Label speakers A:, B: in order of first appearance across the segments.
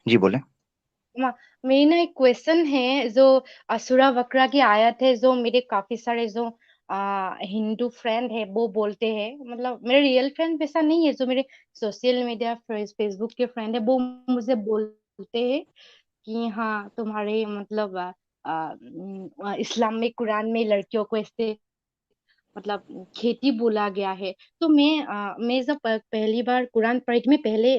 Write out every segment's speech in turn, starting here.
A: जी बोले।
B: मा- मेरी ना एक क्वेश्चन है, जो असुरा वक्रा की आयत है, जो मेरे काफी सारे जो हिंदू फ्रेंड है वो बोलते हैं, मतलब मेरे रियल फ्रेंड वैसा नहीं है, जो मेरे सोशल मीडिया फेसबुक के फ्रेंड है, वो मुझे बोलते हैं कि हाँ तुम्हारे मतलब इस्लाम में, कुरान में लड़कियों को ऐसे मतलब खेती बोला गया है। तो मैं जब पहली बार कुरान पढ़ी थी, मैं पहले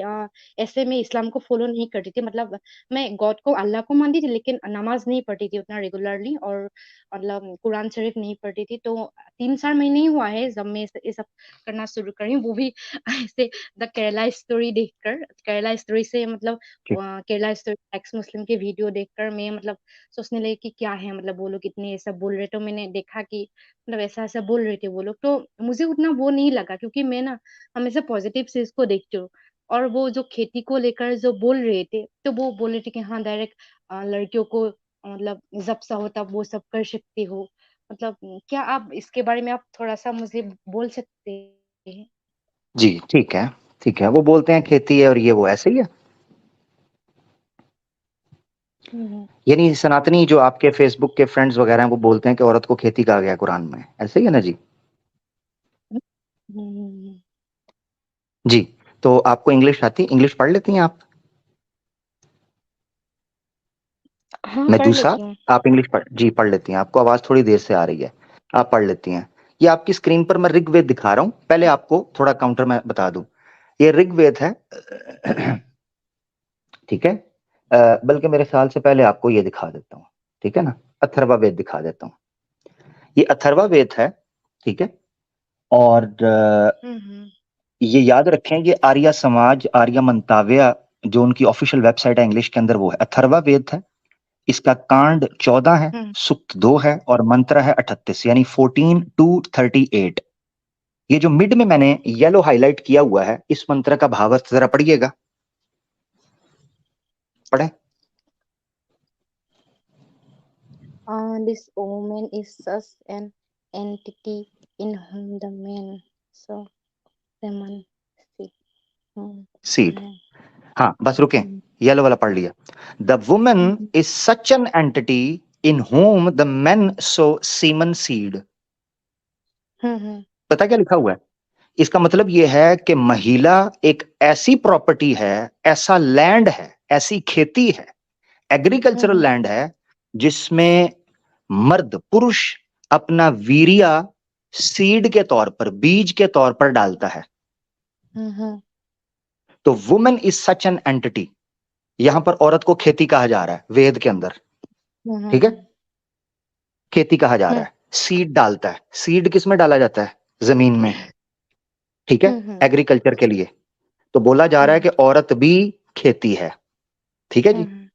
B: ऐसे में इस्लाम को फॉलो नहीं करती थी, मतलब मैं गॉड को, अल्लाह को मानती थी, लेकिन नमाज नहीं पढ़ती थी उतना रेगुलरली, और मतलब कुरान शरीफ नहीं पढ़ती थी। तो 3-4 महीने ही हुआ है जब मैं ये सब करना शुरू करी हूँ, वो भी ऐसे द केरला स्टोरी देखकर, केरला स्टोरी से मतलब
A: ठीक।
B: केरला स्टोरी एक्स मुस्लिम के वीडियो देखकर मैं मतलब सोचने लगी कि क्या है, मतलब वो लोग इतने ऐसा बोल रहे, तो मैंने देखा कि मतलब ऐसा ऐसा बोल रहे थे वो लोग, तो मुझे उतना वो नहीं लगा, क्योंकि मैं ना हमेशा पॉजिटिव चीज को देखती हूँ। और वो जो खेती को लेकर जो बोल रहे थे, तो वो बोल रहे थे कि हाँ डायरेक्ट लड़कियों को मतलब जब सा होता वो सब कर सकती हो। मतलब क्या आप इसके बारे में आप थोड़ा सा मुझे बोल सकते हैं?
A: जी ठीक है, ठीक है। वो बोलते हैं खेती है और ये वो ऐसे ही है।
B: हम्म।
A: यानी सनातनी जो आपके फेसबुक के फ्रेंड्स वगैरह हैं वो बोलते हैं कि औरत को खेती कहा गया कुरान में, ऐसे ही है ना जी?
B: हम्म।
A: जी। तो आपको इंग्लिश आती, इंग्लिश पढ़ लेती हैं आप?
B: हाँ
A: मैं
B: पढ़
A: दूसरा,
B: लेती हूँ।
A: आप इंग्लिश पढ़, जी पढ़ लेती हैं। आपको आवाज थोड़ी देर से आ रही है, आप पढ़ लेती हैं। ये आपकी स्क्रीन पर मैं ऋग्वेद दिखा रहा हूं, पहले आपको थोड़ा काउंटर में बता दूं। ये ऋग्वेद है। ठीक है। बल्कि मेरे ख्याल से पहले आपको ये दिखा देता हूँ, ठीक है ना? अथर्वा वेद दिखा देता हूँ। ये अथर्वा वेद है, ठीक है। और
B: हम्म।
A: ये याद रखें, ये आर्य समाज, आर्य मंताव्य जो उनकी ऑफिशियल वेबसाइट है इंग्लिश के अंदर, वो है अथर्वा वेद है। इसका कांड 14 है,
B: हम्म।
A: सुक्त 2 है और मंत्र है 38, यानी 14 to 38। ये जो मिड में मैंने येलो हाईलाइट किया हुआ है, इस मंत्र का भावार्थ जरा पढ़िएगा, पढ़े।
B: This woman is such an entity in whom the man so woman see.
A: Seed.
B: Man.
A: हाँ बस रुके,
B: हम्म।
A: येलो वाला पढ़ लिया। द वुमन
B: हम्म।
A: Is such an entity in whom the man so semen seed.
B: हम्म।
A: पता क्या लिखा हुआ है? इसका मतलब यह है कि महिला एक ऐसी प्रॉपर्टी है, ऐसा लैंड है, ऐसी खेती है, एग्रीकल्चरल
B: हम्म।
A: लैंड है, जिसमें मर्द, पुरुष अपना वीर्य सीड के तौर पर, बीज के तौर पर डालता है।
B: हम्म।
A: तो women is such an entity, यहां पर औरत को खेती कहा जा रहा है वेद के अंदर, ठीक है?
B: हम्म।
A: खेती कहा जा रहा
B: हम्म।
A: है। सीड डालता है, सीड किस में डाला जाता है? जमीन में, ठीक है,
B: हम्म।
A: एग्रीकल्चर के लिए। तो बोला जा रहा है कि औरत भी खेती है, ठीक है जी।
B: हम्म।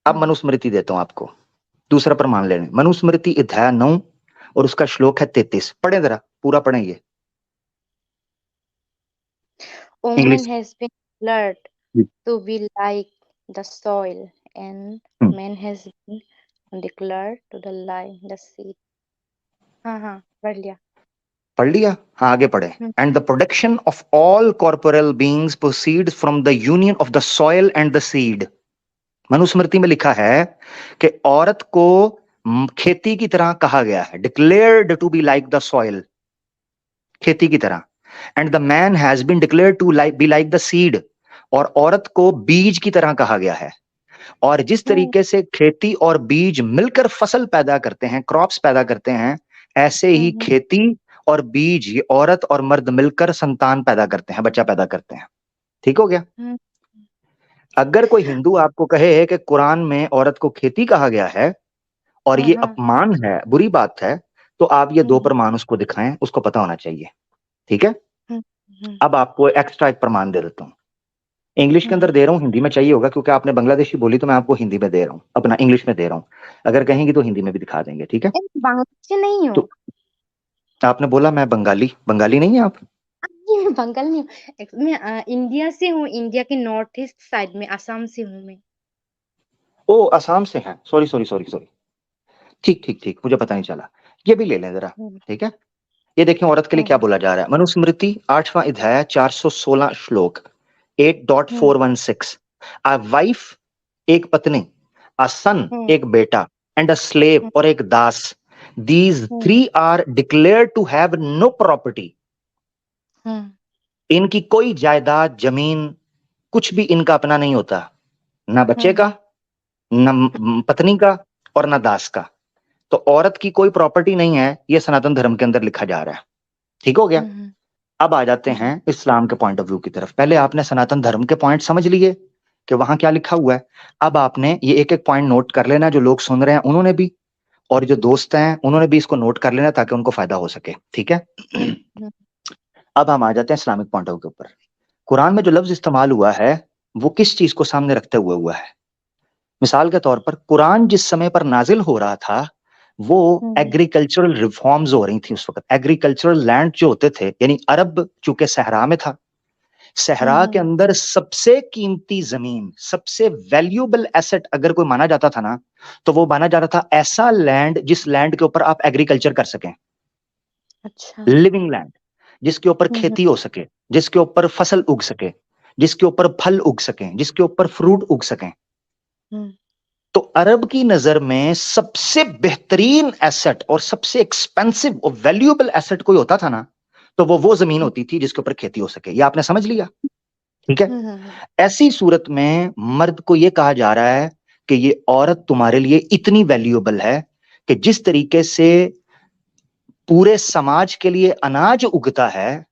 A: अब मनुस्मृति देता हूं आपको, दूसरा प्रमाण लेने। मनुस्मृति अध्याय 9 और उसका श्लोक है 33, पढ़े जरा, पूरा पढ़ेंगे
B: Woman
A: English.
B: has been declared to be like the soil, and man has been declared to the like the seed. हाँ हाँ पढ़ लिया।
A: पढ़ लिया? हाँ आगे पढ़े।
B: हम्म।
A: And the production of all corporeal beings proceeds from the union of the soil and the seed. Manusmriti में लिखा है कि औरत को खेती की तरह कहा गया है, declared to be like the soil, खेती की तरह। And the man has been declared to be like the seed, और औरत को बीज की तरह कहा गया है। और जिस
B: हम्म।
A: तरीके से खेती और बीज मिलकर फसल पैदा करते हैं, क्रॉप्स पैदा करते हैं, ऐसे ही
B: हम्म।
A: खेती और बीज, ये औरत और मर्द मिलकर संतान पैदा करते हैं, बच्चा पैदा करते हैं। ठीक हो गया?
B: हम्म।
A: अगर कोई हिंदू आपको कहे कि कुरान में औरत को खेती कहा गया है और
B: हाँ
A: ये
B: हाँ।
A: अपमान है, बुरी बात है, तो आप ये दो
B: हम्म।
A: प्रमाण उसको दिखाएं, उसको पता होना चाहिए, ठीक है?
B: हम्म। हम्म।
A: अब आपको एक्स्ट्रा एक प्रमाण दे देता हूं, इंग्लिश के अंदर
B: हम्म।
A: दे रहा हूं, हिंदी में चाहिए होगा क्योंकि आपने बांग्लादेशी बोली, तो मैं आपको हिंदी में दे रहा हूं, अपना इंग्लिश में दे रहा हूं। अगर कहेंगी तो हिंदी में भी दिखा देंगे, ठीक है?
B: बांग्लादेश से नहीं
A: तो
B: हूँ।
A: आपने बोला मैं बंगाली, बंगाली नहीं है आप?
B: नहीं, मैं बंगाल नहीं हूँ। मैं इंडिया से हूँ, इंडिया के नॉर्थ ईस्ट साइड में, असम से हूँ मैं।
A: ओ असम से हैं, सॉरी सॉरी सॉरी सॉरी। ठीक ठीक ठीक, मुझे पता नहीं चला। ये भी ले लें जरा,
B: हम्म।
A: ठीक है? ये देखें औरत के लिए क्या
B: हम्म।
A: बोला जा रहा है। मनुस्मृति 8वां अध्याय 416 श्लोक
B: हम्म।
A: 8.416। अ वाइफ एक पत्नी, अ सन एक बेटा, एंड अ स्लेव और एक दास, these three are declared to have no property. इनकी कोई जायदाद, जमीन, कुछ भी इनका अपना नहीं होता, ना बच्चे का, न पत्नी का और ना दास का। तो औरत की कोई प्रॉपर्टी नहीं है, ये सनातन धर्म के अंदर लिखा जा रहा है। ठीक हो गया। अब आ जाते हैं इस्लाम के पॉइंट ऑफ व्यू की तरफ। पहले आपने सनातन धर्म के पॉइंट समझ लिए कि वहां क्या लिखा हुआ है। अब आपने ये एक एक पॉइंट नोट कर लेना, जो लोग सुन रहे हैं उन्होंने भी, और जो दोस्त हैं उन्होंने भी इसको नोट कर लेना ताकि उनको फायदा हो सके। ठीक है। अब हम आ जाते हैं इस्लामिक पॉइंट ऑफ व्यू के ऊपर। कुरान में जो लफ्ज इस्तेमाल हुआ है वो किस चीज को सामने रखते हुए हुआ है? मिसाल के तौर पर कुरान जिस समय पर नाजिल हो रहा था वो एग्रीकल्चरल रिफॉर्म्स हो रही थी उस वक्त। एग्रीकल्चरल लैंड जो होते थे, यानी अरब चूंकि सहरा में था, सहरा के अंदर सबसे कीमती जमीन, सबसे वैल्यूएबल एसेट अगर कोई माना जाता था ना, तो वो माना जाता था ऐसा लैंड जिस लैंड के ऊपर आप एग्रीकल्चर कर सकें।
B: अच्छा।
A: लिविंग लैंड, जिसके ऊपर खेती हो सके, जिसके ऊपर फसल उग सके, जिसके ऊपर फल उग सके, जिसके ऊपर फ्रूट उग सके। तो अरब की नजर में सबसे बेहतरीन एसेट और सबसे एक्सपेंसिव और वैल्यूएबल एसेट कोई होता था ना, तो वो जमीन होती थी जिसके ऊपर खेती हो सके। ये आपने समझ लिया। ठीक है। ऐसी सूरत में मर्द को यह कहा जा रहा है कि ये औरत तुम्हारे लिए इतनी वैल्यूएबल है कि जिस तरीके से पूरे समाज के लिए अनाज उगता है,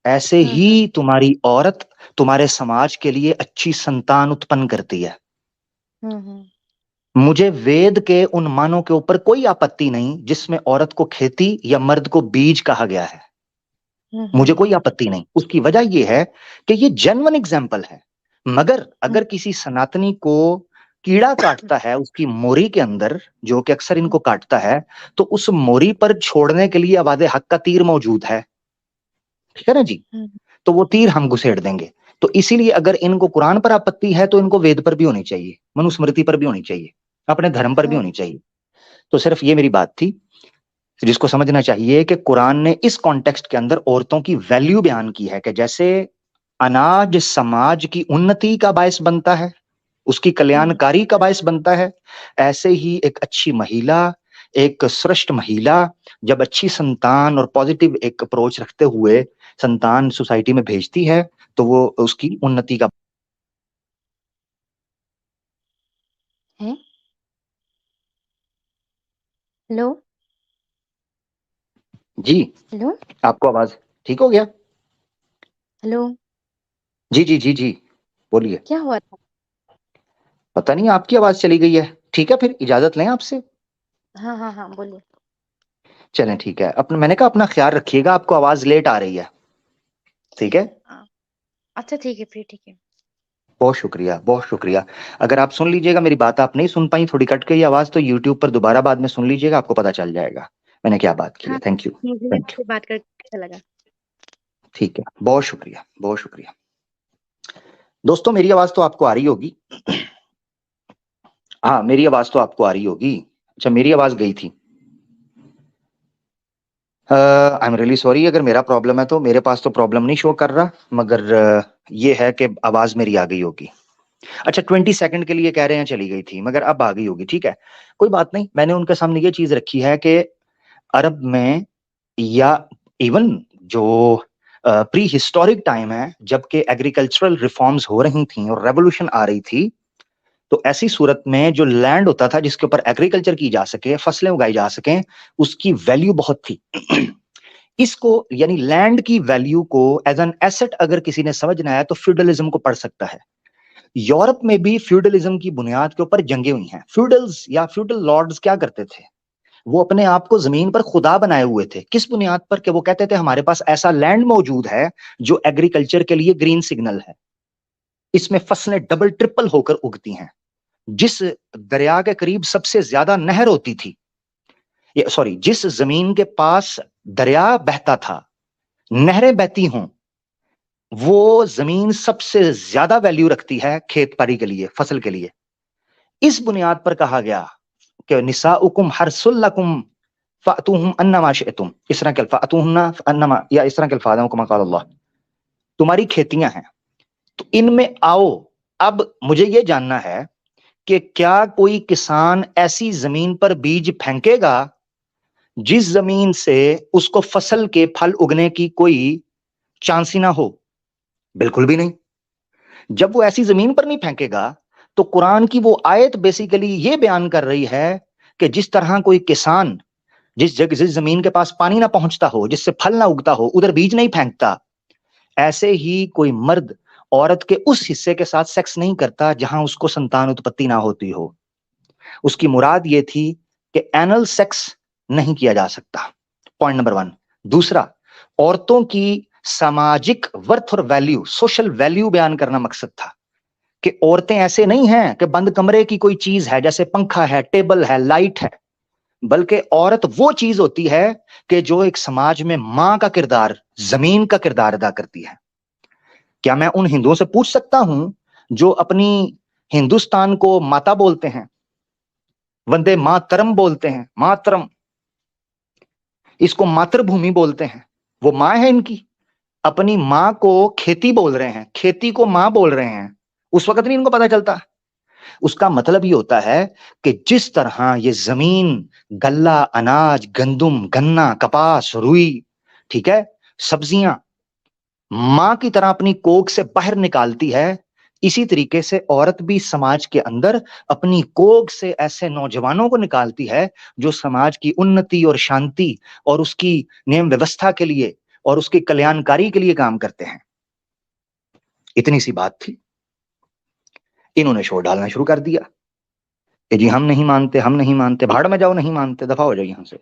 A: ऐसे ही तुम्हारी औरत तुम्हारे समाज के लिए अच्छी संतान उत्पन्न करती है। मुझे वेद के उन मानों के ऊपर कोई आपत्ति नहीं जिसमें औरत को खेती या मर्द को बीज कहा गया है, मुझे कोई आपत्ति नहीं। उसकी वजह यह है कि ये जेन्युइन एग्जाम्पल है। मगर अगर किसी सनातनी को कीड़ा काटता है उसकी मोरी के अंदर, जो कि अक्सर इनको काटता है, तो उस मोरी पर छोड़ने के लिए अवादे हक का तीर मौजूद है। ठीक है ना जी। तो वो तीर हम घुसेड़ देंगे। तो इसीलिए अगर इनको कुरान पर आपत्ति है तो इनको वेद पर भी होनी चाहिए, मनुस्मृति पर भी होनी चाहिए, अपने धर्म पर भी होनी चाहिए। तो सिर्फ ये मेरी बात थी जिसको समझना चाहिए कि कुरान ने इस कॉन्टेक्स्ट के अंदर औरतों की वैल्यू बयान की है कि जैसे अनाज समाज की उन्नति का बायस बनता है, उसकी कल्याणकारी का बायस बनता है, ऐसे ही एक अच्छी महिला, एक श्रेष्ठ महिला जब अच्छी संतान और पॉजिटिव एक अप्रोच रखते हुए संतान सोसाइटी में भेजती है तो वो उसकी उन्नति का
B: है। हेलो।
A: जी।
B: हेलो।
A: आपको आवाज ठीक हो गया?
B: हेलो।
A: जी जी जी जी, बोलिए।
B: क्या हुआ था?
A: पता नहीं आपकी आवाज चली गई है। ठीक है, फिर इजाजत लें आपसे।
B: हाँ हाँ हाँ, बोलिए।
A: चलें ठीक है। अपना मैंने कहा अपना ख्याल रखिएगा, आपको आवाज लेट आ रही है। ठीक है।
B: अच्छा ठीक है, फिर ठीक है।
A: बहुत शुक्रिया, बहुत शुक्रिया। अगर आप सुन लीजिएगा, मेरी बात आप नहीं सुन पाई, थोड़ी कट गई आवाज, तो यूट्यूब पर दोबारा बाद में सुन लीजिएगा, आपको पता चल जाएगा मैंने क्या बात की है।
B: हाँ,
A: थैंक यू,
B: मुझे भी
A: थैंक यू।
B: आपसे बात करके अच्छा लगा।
A: ठीक है, बहुत शुक्रिया, बहुत शुक्रिया। दोस्तों मेरी आवाज तो आपको आ रही होगी। हाँ, मेरी आवाज तो आपको आ रही होगी। अच्छा, मेरी आवाज गई थी। आई एम रियली सॉरी, अगर मेरा प्रॉब्लम है तो मेरे पास तो प्रॉब्लम नहीं शो कर रहा, मगर ये है कि आवाज मेरी आ गई होगी। अच्छा, 20 सेकंड के लिए कह रहे हैं चली गई थी, मगर अब आ गई होगी। ठीक है, कोई बात नहीं। मैंने उनके सामने ये चीज रखी है कि अरब में या इवन जो प्री हिस्टोरिक टाइम है जबकि एग्रीकल्चरल रिफॉर्म्स हो रही थी और रेवोल्यूशन आ रही थी, तो ऐसी सूरत में जो लैंड होता था जिसके ऊपर एग्रीकल्चर की जा सके, फसलें उगाई जा सकें, उसकी वैल्यू बहुत थी। इसको यानी लैंड की वैल्यू को एज एन एसेट अगर किसी ने समझना है तो फ्यूडलिज्म को पढ़ सकता है। यूरोप में भी फ्यूडलिज्म की बुनियाद के ऊपर जंगे हुई हैं। फ्यूडल्स या फ्यूडल लॉर्ड्स क्या करते थे? वो अपने आप को जमीन पर खुदा बनाए हुए थे। किस बुनियाद पर? कि वो कहते थे हमारे पास ऐसा लैंड मौजूद है जो एग्रीकल्चर के लिए ग्रीन सिग्नल है, इसमें फसलें डबल ट्रिपल होकर उगती हैं। जिस दरिया के करीब सबसे ज्यादा नहर होती थी, सॉरी, जिस जमीन के पास दरिया बहता था, नहरें बहती हों, वो जमीन सबसे ज्यादा वैल्यू रखती है खेत पारी के लिए, फसल के लिए। इस बुनियाद पर कहा गया कि निसाउकुम हर्सुल लकुम फातूहुम अन्नमा शिअतुम, इस तरह के फातूहुन्ना अन्नमा, या इस तरह के अल्फाज हैं कमा क़ाल अल्लाह। तुम्हारी खेतियां हैं तो इनमें आओ अब मुझे यह जानना है कि क्या कोई किसान ऐसी जमीन पर बीज फेंकेगा जिस जमीन से उसको फसल के फल उगने की कोई चांस ही ना हो? बिल्कुल भी नहीं। जब वो ऐसी जमीन पर नहीं फेंकेगा तो कुरान की वो आयत बेसिकली ये बयान कर रही है कि जिस तरह कोई किसान जिस जमीन के पास पानी ना पहुंचता हो, जिससे फल ना उगता हो, उधर बीज नहीं फेंकता, ऐसे ही कोई मर्द औरत के उस हिस्से के साथ सेक्स नहीं करता जहां उसको संतान उत्पत्ति ना होती हो। उसकी मुराद ये थी कि एनल सेक्स नहीं किया जा सकता। Point number 1। दूसरा, औरतों की सामाजिक वर्थ और वैल्यू, सोशल वैल्यू बयान करना मकसद था कि औरतें ऐसे नहीं हैं कि बंद कमरे की कोई चीज है, जैसे पंखा है, टेबल है, लाइट है, बल्कि औरत वो चीज होती है कि जो एक समाज में मां का किरदार, जमीन का किरदार अदा करती है। क्या मैं उन हिंदुओं से पूछ सकता हूं जो अपनी हिंदुस्तान को माता बोलते हैं, वंदे मातरम बोलते हैं, मातरम, इसको मातृभूमि बोलते हैं, वो मां है इनकी, अपनी मां को खेती बोल रहे हैं, खेती को मां बोल रहे हैं, उस वक्त नहीं इनको पता चलता? उसका मतलब ये होता है कि जिस तरह ये जमीन गल्ला, अनाज, गंदुम, गन्ना, कपास, रुई, ठीक है, सब्जियां मां की तरह अपनी कोख से बाहर निकालती है, इसी तरीके से औरत भी समाज के अंदर अपनी कोख से ऐसे नौजवानों को निकालती है जो समाज की उन्नति और शांति और उसकी नियम व्यवस्था के लिए और उसकी कल्याणकारी के लिए काम करते हैं। इतनी सी बात थी। इन्होंने शोर डालना शुरू कर दिया कि जी हम नहीं मानते, हम नहीं मानते, भाड़ में जाओ, नहीं मानते, दफा हो जाओ यहां से।